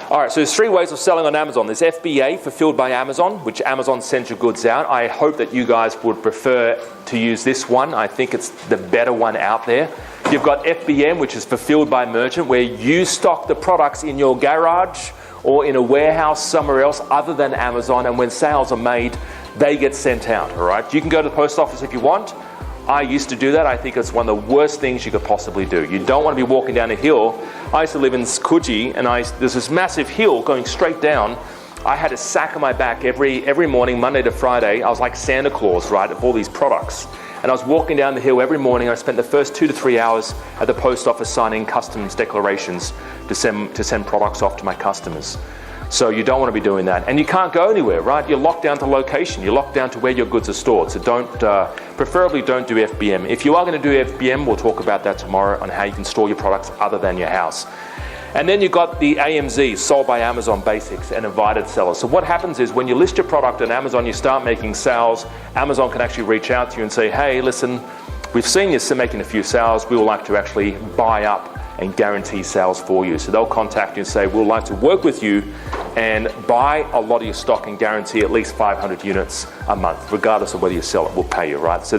All right, so there's 3 ways of selling on Amazon. There's FBA, fulfilled by Amazon, which Amazon sends your goods out. I hope that you guys would prefer to use this one. I think it's the better one out there. You've got FBM, which is fulfilled by merchant, where you stock the products in your garage or in a warehouse somewhere else other than Amazon, and when sales are made, they get sent out, all right? You can go to the post office if you want. I used to do that. I think it's one of the worst things you could possibly do. You don't want to be walking down a hill. I used to live in Coogee, and there's this massive hill going straight down. I had a sack on my back every morning, Monday to Friday. I was like Santa Claus, right, of all these products. And I was walking down the hill every morning. I spent the first 2 to 3 hours at the post office signing customs declarations to send products off to my customers. So you don't want to be doing that. And you can't go anywhere, right? You're locked down to location. You're locked down to where your goods are stored. So preferably don't do FBM. If you are going to do FBM, we'll talk about that tomorrow on how you can store your products other than your house. And then you've got the AMZ, sold by Amazon Basics, and invited sellers. So what happens is when you list your product on Amazon, you start making sales, Amazon can actually reach out to you and say, hey, listen, we've seen you making a few sales. We would like to actually buy up and guarantee sales for you. So they'll contact you and say, we'd like to work with you and buy a lot of your stock and guarantee at least 500 units a month, regardless of whether you sell it, we'll pay you, right? So